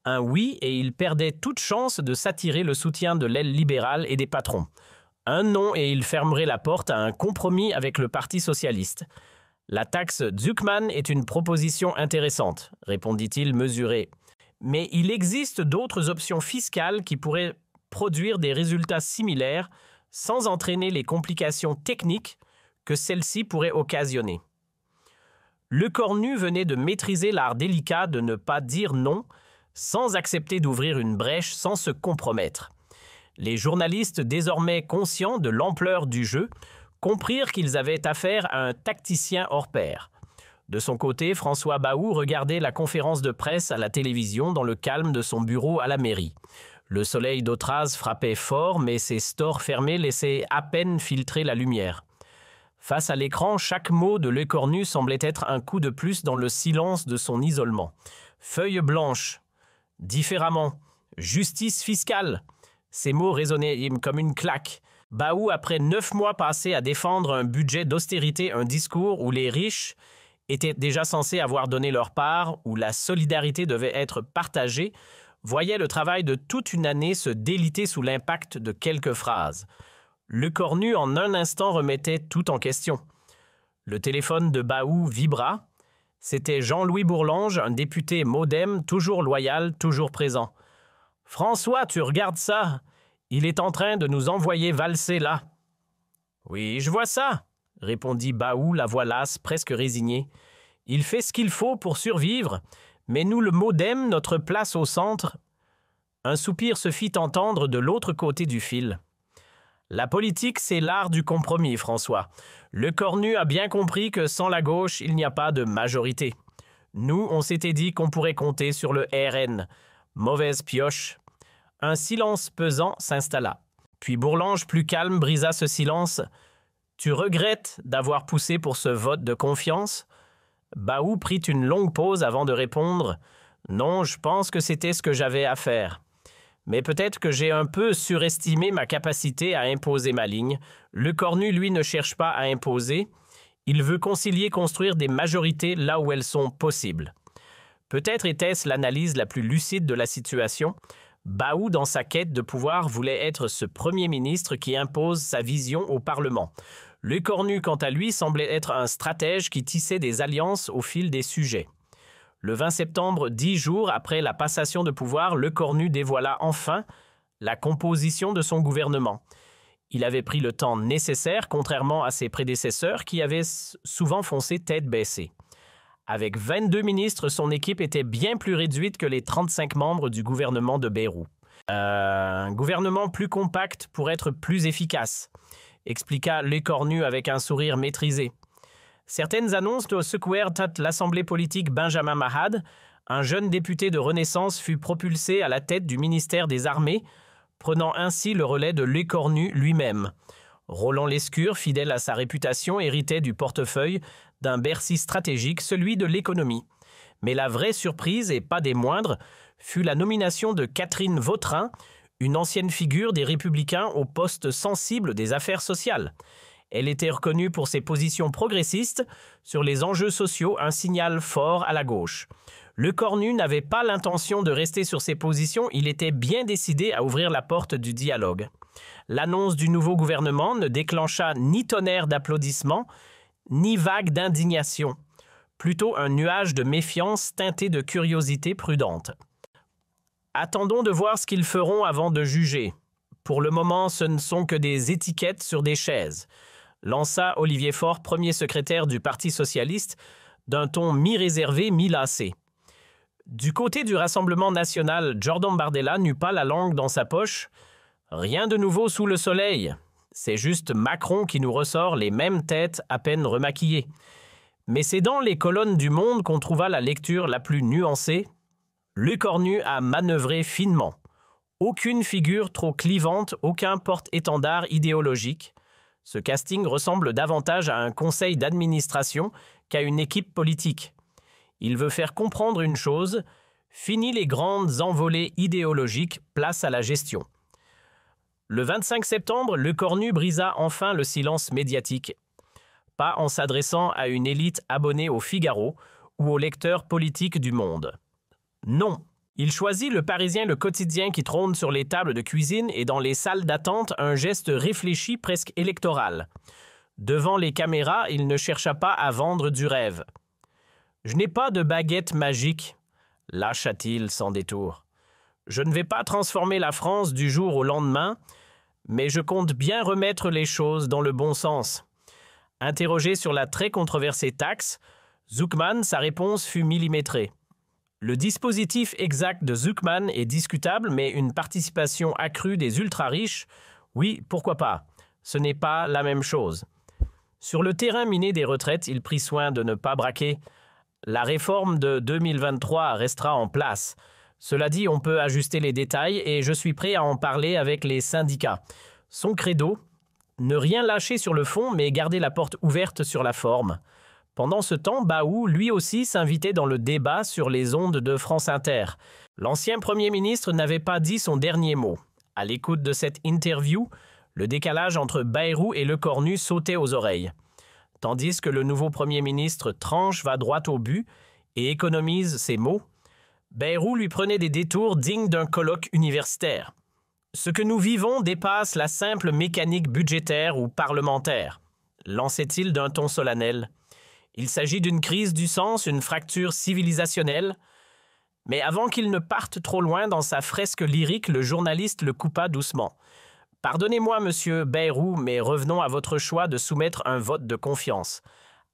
Speaker 1: Un oui et il perdait toute chance de s'attirer le soutien de l'aile libérale et des patrons. Un non et il fermerait la porte à un compromis avec le Parti socialiste. La taxe Zuckman est une proposition intéressante, répondit-il mesuré. Mais il existe d'autres options fiscales qui pourraient produire des résultats similaires sans entraîner les complications techniques que celle-ci pourrait occasionner. Lecornu venait de maîtriser l'art délicat de ne pas dire non sans accepter d'ouvrir une brèche sans se compromettre. Les journalistes, désormais conscients de l'ampleur du jeu, comprirent qu'ils avaient affaire à un tacticien hors pair. De son côté, François Baou regardait la conférence de presse à la télévision dans le calme de son bureau à la mairie. Le soleil d'Autraz frappait fort, mais ses stores fermés laissaient à peine filtrer la lumière. Face à l'écran, chaque mot de Lecornu semblait être un coup de plus dans le silence de son isolement. Feuille blanche, différemment, justice fiscale. Ces mots résonnaient comme une claque. Baou, après 9 mois passés à défendre un budget d'austérité, un discours où les riches étaient déjà censés avoir donné leur part, où la solidarité devait être partagée, voyait le travail de toute une année se déliter sous l'impact de quelques phrases. Lecornu, en un instant, remettait tout en question. Le téléphone de Baou vibra. C'était Jean-Louis Bourlange, un député MoDem, toujours loyal, toujours présent. « François, tu regardes ça? Il est en train de nous envoyer valser là. »« Oui, je vois ça, » répondit Baou, la voix lasse, presque résignée. « Il fait ce qu'il faut pour survivre, mais nous, le MoDem, notre place au centre. » Un soupir se fit entendre de l'autre côté du fil. « La politique, c'est l'art du compromis, François. Lecornu a bien compris que sans la gauche, il n'y a pas de majorité. Nous, on s'était dit qu'on pourrait compter sur le RN. Mauvaise pioche. » Un silence pesant s'installa. Puis Bourlange, plus calme, brisa ce silence. « Tu regrettes d'avoir poussé pour ce vote de confiance ?» Baou prit une longue pause avant de répondre. « Non, je pense que c'était ce que j'avais à faire. Mais peut-être que j'ai un peu surestimé ma capacité à imposer ma ligne. Lecornu, lui, ne cherche pas à imposer. Il veut concilier, construire des majorités là où elles sont possibles. » Peut-être était-ce l'analyse la plus lucide de la situation. Baou, dans sa quête de pouvoir, voulait être ce Premier ministre qui impose sa vision au Parlement. Lecornu, quant à lui, semblait être un stratège qui tissait des alliances au fil des sujets. Le 20 septembre, 10 jours après la passation de pouvoir, Lecornu dévoila enfin la composition de son gouvernement. Il avait pris le temps nécessaire, contrairement à ses prédécesseurs qui avaient souvent foncé tête baissée. Avec 22 ministres, son équipe était bien plus réduite que les 35 membres du gouvernement de Bayrou. Un gouvernement plus compact pour être plus efficace, expliqua Lecornu avec un sourire maîtrisé. Certaines annonces secouèrent l'Assemblée politique Benjamin Mahad. Un jeune député de Renaissance fut propulsé à la tête du ministère des Armées, prenant ainsi le relais de Lecornu lui-même. Roland Lescure, fidèle à sa réputation, héritait du portefeuille d'un Bercy stratégique, celui de l'économie. Mais la vraie surprise, et pas des moindres, fut la nomination de Catherine Vautrin, une ancienne figure des Républicains au poste sensible des affaires sociales. Elle était reconnue pour ses positions progressistes sur les enjeux sociaux, un signal fort à la gauche. Lecornu n'avait pas l'intention de rester sur ses positions, il était bien décidé à ouvrir la porte du dialogue. L'annonce du nouveau gouvernement ne déclencha ni tonnerre d'applaudissements, ni vague d'indignation. Plutôt un nuage de méfiance teinté de curiosité prudente. Attendons de voir ce qu'ils feront avant de juger. Pour le moment, ce ne sont que des étiquettes sur des chaises, lança Olivier Faure, premier secrétaire du Parti socialiste, d'un ton mi-réservé, mi-lassé. Du côté du Rassemblement national, Jordan Bardella n'eut pas la langue dans sa poche. Rien de nouveau sous le soleil. C'est juste Macron qui nous ressort les mêmes têtes à peine remaquillées. Mais c'est dans les colonnes du Monde qu'on trouva la lecture la plus nuancée. Lecornu a manœuvré finement. Aucune figure trop clivante, aucun porte-étendard idéologique. Ce casting ressemble davantage à un conseil d'administration qu'à une équipe politique. Il veut faire comprendre une chose, fini les grandes envolées idéologiques, place à la gestion. Le 25 septembre, Lecornu brisa enfin le silence médiatique. Pas en s'adressant à une élite abonnée au Figaro ou aux lecteurs politiques du Monde. Non, il choisit le Parisien Le Quotidien qui trône sur les tables de cuisine et dans les salles d'attente un geste réfléchi presque électoral. Devant les caméras, il ne chercha pas à vendre du rêve. « Je n'ai pas de baguette magique », lâcha-t-il sans détour. « Je ne vais pas transformer la France du jour au lendemain, mais je compte bien remettre les choses dans le bon sens. » Interrogé sur la très controversée taxe, Zucman, sa réponse fut millimétrée. Le dispositif exact de Zucman est discutable, mais une participation accrue des ultra-riches, oui, pourquoi pas. Ce n'est pas la même chose. Sur le terrain miné des retraites, il prit soin de ne pas braquer. La réforme de 2023 restera en place. Cela dit, on peut ajuster les détails et je suis prêt à en parler avec les syndicats. Son credo, ne rien lâcher sur le fond, mais garder la porte ouverte sur la forme. Pendant ce temps, Baou, lui aussi, s'invitait dans le débat sur les ondes de France Inter. L'ancien Premier ministre n'avait pas dit son dernier mot. À l'écoute de cette interview, le décalage entre Bayrou et Lecornu sautait aux oreilles. Tandis que le nouveau Premier ministre tranche, va droit au but et économise ses mots, Bayrou lui prenait des détours dignes d'un colloque universitaire. Ce que nous vivons dépasse la simple mécanique budgétaire ou parlementaire, lançait-il d'un ton solennel. Il s'agit d'une crise du sens, une fracture civilisationnelle. Mais avant qu'il ne parte trop loin dans sa fresque lyrique, le journaliste le coupa doucement. « Pardonnez-moi, monsieur Bayrou, mais revenons à votre choix de soumettre un vote de confiance.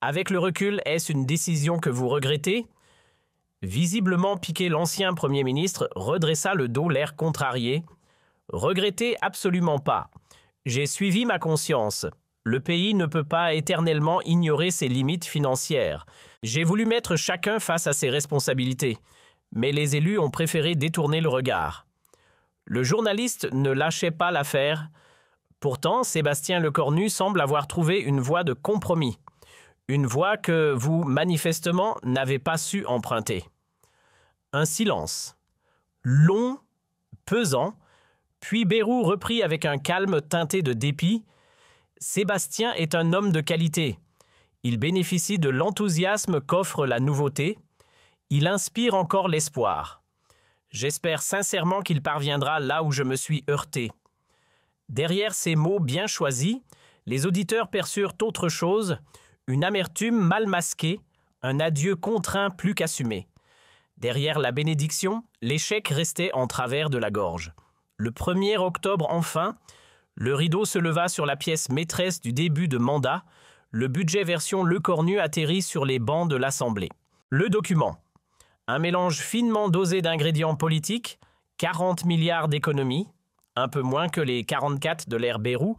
Speaker 1: Avec le recul, est-ce une décision que vous regrettez ?» Visiblement piqué, l'ancien Premier ministre redressa le dos, l'air contrarié. « Regrettez absolument pas. J'ai suivi ma conscience. Le pays ne peut pas éternellement ignorer ses limites financières. J'ai voulu mettre chacun face à ses responsabilités, mais les élus ont préféré détourner le regard. » Le journaliste ne lâchait pas l'affaire. Pourtant, Sébastien Lecornu semble avoir trouvé une voie de compromis. Une voie que vous, manifestement, n'avez pas su emprunter. Un silence. Long, pesant, puis Bayrou reprit avec un calme teinté de dépit. Sébastien est un homme de qualité. Il bénéficie de l'enthousiasme qu'offre la nouveauté. Il inspire encore l'espoir. J'espère sincèrement qu'il parviendra là où je me suis heurté. Derrière ces mots bien choisis, les auditeurs perçurent autre chose, une amertume mal masquée, un adieu contraint plus qu'assumé. Derrière la bénédiction, l'échec restait en travers de la gorge. Le 1er octobre enfin, le rideau se leva sur la pièce maîtresse du début de mandat, le budget version Lecornu atterrit sur les bancs de l'Assemblée. Le document. Un mélange finement dosé d'ingrédients politiques, 40 milliards d'économies, un peu moins que les 44 de l'ère Bayrou,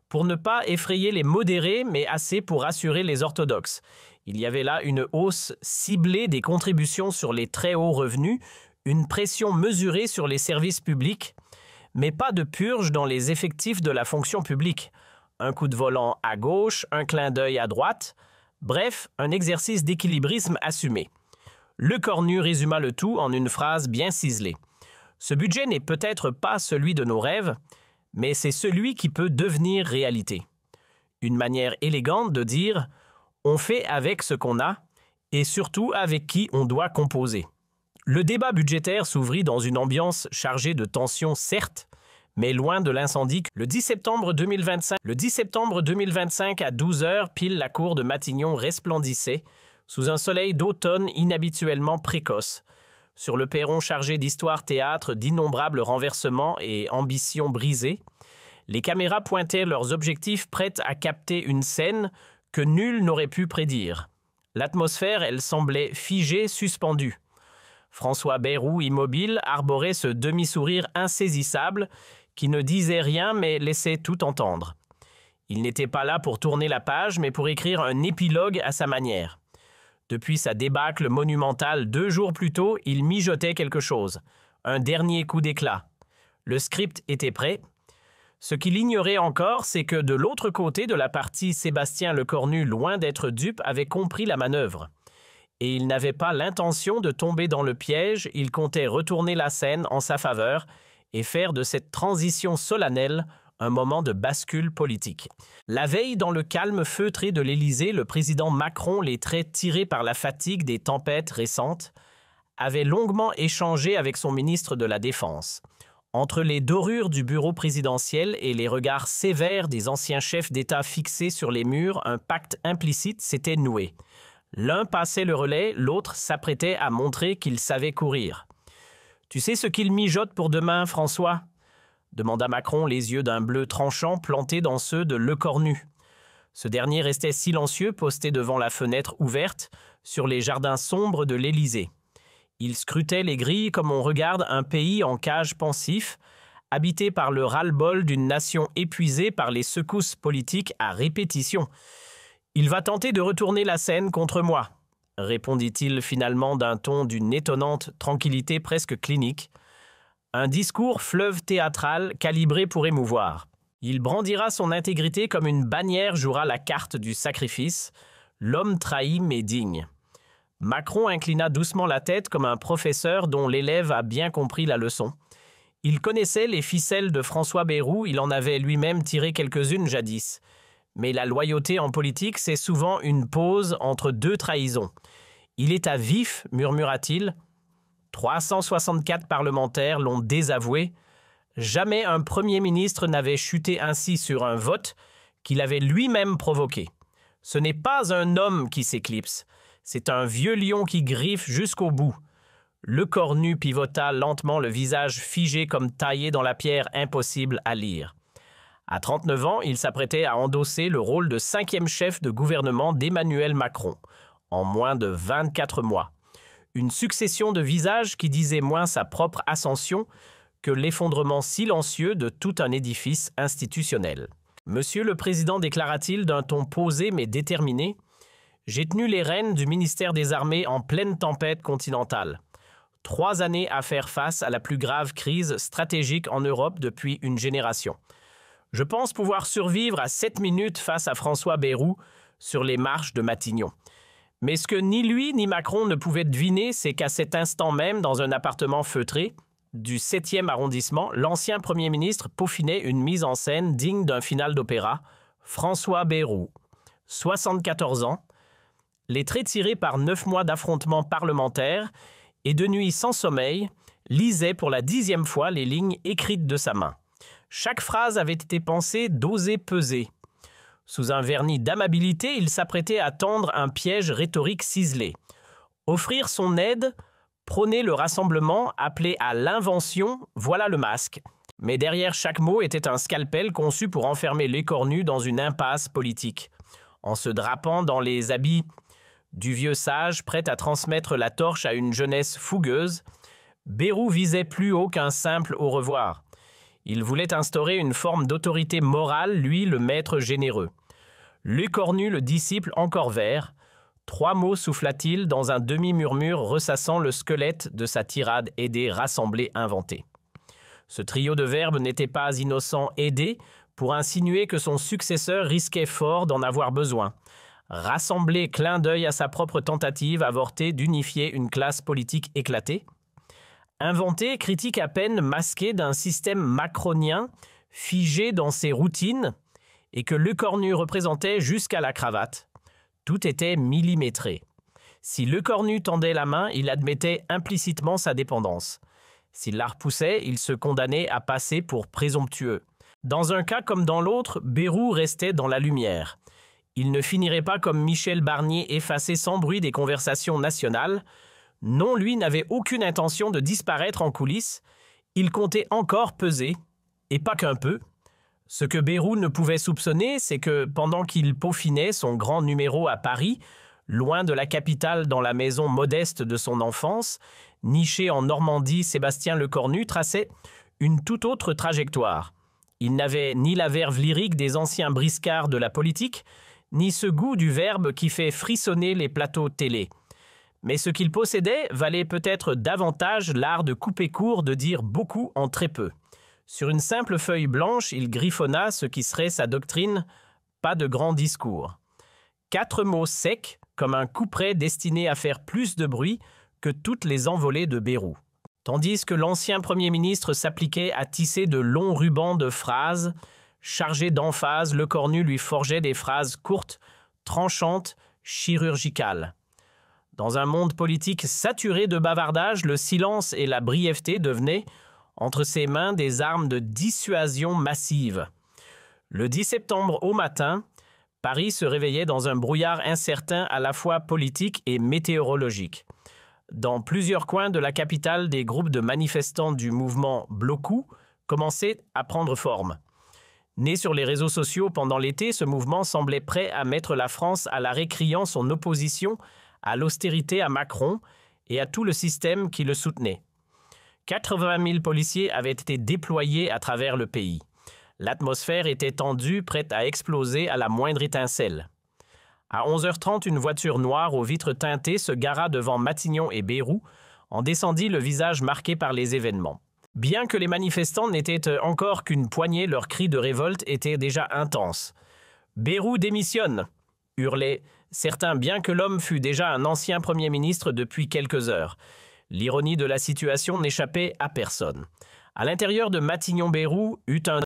Speaker 1: pour ne pas effrayer les modérés, mais assez pour rassurer les orthodoxes. Il y avait là une hausse ciblée des contributions sur les très hauts revenus, une pression mesurée sur les services publics, mais pas de purge dans les effectifs de la fonction publique. Un coup de volant à gauche, un clin d'œil à droite, bref, un exercice d'équilibrisme assumé. Lecornu résuma le tout en une phrase bien ciselée. Ce budget n'est peut-être pas celui de nos rêves, mais c'est celui qui peut devenir réalité. Une manière élégante de dire « on fait avec ce qu'on a » et surtout avec qui on doit composer. Le débat budgétaire s'ouvrit dans une ambiance chargée de tensions, certes, mais loin de l'incendie. Le 10 septembre 2025 à 12h, pile, la cour de Matignon resplendissait sous un soleil d'automne inhabituellement précoce. Sur le perron chargé d'histoire-théâtre, d'innombrables renversements et ambitions brisées, les caméras pointaient leurs objectifs prêts à capter une scène que nul n'aurait pu prédire. L'atmosphère, elle semblait figée, suspendue. François Bayrou, immobile, arborait ce demi-sourire insaisissable qui ne disait rien mais laissait tout entendre. Il n'était pas là pour tourner la page, mais pour écrire un épilogue à sa manière. Depuis sa débâcle monumentale 2 jours plus tôt, il mijotait quelque chose. Un dernier coup d'éclat. Le script était prêt. Ce qu'il ignorait encore, c'est que de l'autre côté de la partie, Sébastien Lecornu, loin d'être dupe, avait compris la manœuvre. Et il n'avait pas l'intention de tomber dans le piège, il comptait retourner la scène en sa faveur et faire de cette transition solennelle un moment de bascule politique. La veille, dans le calme feutré de l'Élysée, le président Macron, les traits tirés par la fatigue des tempêtes récentes, avait longuement échangé avec son ministre de la Défense. Entre les dorures du bureau présidentiel et les regards sévères des anciens chefs d'État fixés sur les murs, un pacte implicite s'était noué. L'un passait le relais, l'autre s'apprêtait à montrer qu'il savait courir. « Tu sais ce qu'il mijote pour demain, François ?» demanda Macron, les yeux d'un bleu tranchant plantés dans ceux de Lecornu. Ce dernier restait silencieux, posté devant la fenêtre ouverte, sur les jardins sombres de l'Élysée. Il scrutait les grilles comme on regarde un pays en cage pensif, habité par le ras-le-bol d'une nation épuisée par les secousses politiques à répétition. « Il va tenter de retourner la scène contre moi », répondit-il finalement d'un ton d'une étonnante tranquillité presque clinique. Un discours fleuve théâtral calibré pour émouvoir. Il brandira son intégrité comme une bannière jouera la carte du sacrifice. L'homme trahi mais digne. Macron inclina doucement la tête comme un professeur dont l'élève a bien compris la leçon. Il connaissait les ficelles de François Bayrou, il en avait lui-même tiré quelques-unes jadis. Mais la loyauté en politique, c'est souvent une pause entre 2 trahisons. « Il est à vif », murmura-t-il. 364 parlementaires l'ont désavoué. Jamais un Premier ministre n'avait chuté ainsi sur un vote qu'il avait lui-même provoqué. Ce n'est pas un homme qui s'éclipse, c'est un vieux lion qui griffe jusqu'au bout. Lecornu pivota lentement, le visage figé comme taillé dans la pierre, impossible à lire. À 39 ans, il s'apprêtait à endosser le rôle de 5e chef de gouvernement d'Emmanuel Macron, en moins de 24 mois. Une succession de visages qui disaient moins sa propre ascension que l'effondrement silencieux de tout un édifice institutionnel. « Monsieur le Président, déclara-t-il d'un ton posé mais déterminé, j'ai tenu les rênes du ministère des Armées en pleine tempête continentale. 3 années à faire face à la plus grave crise stratégique en Europe depuis une génération. Je pense pouvoir survivre à 7 minutes face à François Bayrou sur les marches de Matignon. Mais ce que ni lui ni Macron ne pouvaient deviner, c'est qu'à cet instant même, dans un appartement feutré du 7e arrondissement, l'ancien Premier ministre peaufinait une mise en scène digne d'un final d'opéra. François Bayrou, 74 ans, les traits tirés par 9 mois d'affrontements parlementaires et de nuits sans sommeil, lisait pour la 10e fois les lignes écrites de sa main. Chaque phrase avait été pensée, dosée, pesée. Sous un vernis d'amabilité, il s'apprêtait à tendre un piège rhétorique ciselé. Offrir son aide, prôner le rassemblement, appeler à l'invention, voilà le masque. Mais derrière chaque mot était un scalpel conçu pour enfermer Lecornu dans une impasse politique. En se drapant dans les habits du vieux sage, prêt à transmettre la torche à une jeunesse fougueuse, Bayrou visait plus haut qu'un simple au revoir. Il voulait instaurer une forme d'autorité morale, lui, le maître généreux. Lecornu, le disciple encore vert. 3 mots souffla-t-il dans un demi-murmure ressassant le squelette de sa tirade aidée, rassemblée, inventée. Ce trio de verbes n'était pas innocent aidé pour insinuer que son successeur risquait fort d'en avoir besoin. Rassembler, clin d'œil à sa propre tentative avortée d'unifier une classe politique éclatée. Inventé, critique à peine masqué d'un système macronien figé dans ses routines et que Lecornu représentait jusqu'à la cravate. Tout était millimétré. Si Lecornu tendait la main, il admettait implicitement sa dépendance. S'il la repoussait, il se condamnait à passer pour présomptueux. Dans un cas comme dans l'autre, Bayrou restait dans la lumière. Il ne finirait pas comme Michel Barnier effacé sans bruit des conversations nationales. Non, lui n'avait aucune intention de disparaître en coulisses. Il comptait encore peser, et pas qu'un peu. Ce que Bayrou ne pouvait soupçonner, c'est que pendant qu'il peaufinait son grand numéro à Paris, loin de la capitale dans la maison modeste de son enfance, niché en Normandie, Sébastien Lecornu traçait une toute autre trajectoire. Il n'avait ni la verve lyrique des anciens briscards de la politique, ni ce goût du verbe qui fait frissonner les plateaux télé. Mais ce qu'il possédait valait peut-être davantage l'art de couper court, de dire beaucoup en très peu. Sur une simple feuille blanche, il griffonna ce qui serait sa doctrine, pas de grands discours. 4 mots secs, comme un couperet destiné à faire plus de bruit que toutes les envolées de Bayrou. Tandis que l'ancien Premier ministre s'appliquait à tisser de longs rubans de phrases, chargées d'emphase, Lecornu lui forgeait des phrases courtes, tranchantes, chirurgicales. Dans un monde politique saturé de bavardage, le silence et la brièveté devenaient, entre ses mains, des armes de dissuasion massive. Le 10 septembre au matin, Paris se réveillait dans un brouillard incertain à la fois politique et météorologique. Dans plusieurs coins de la capitale, des groupes de manifestants du mouvement Blocou commençaient à prendre forme. Né sur les réseaux sociaux pendant l'été, ce mouvement semblait prêt à mettre la France à l'arrêt, criant son opposition à l'austérité à Macron et à tout le système qui le soutenait. 80 000 policiers avaient été déployés à travers le pays. L'atmosphère était tendue, prête à exploser à la moindre étincelle. À 11h30, une voiture noire aux vitres teintées se gara devant Matignon et Bayrou, en descendit le visage marqué par les événements. Bien que les manifestants n'étaient encore qu'une poignée, leurs cris de révolte étaient déjà intenses. « Bayrou démissionne !» hurlaient certains, bien que l'homme fût déjà un ancien Premier ministre depuis quelques heures. L'ironie de la situation n'échappait à personne. À l'intérieur de Matignon-Bayrou eut un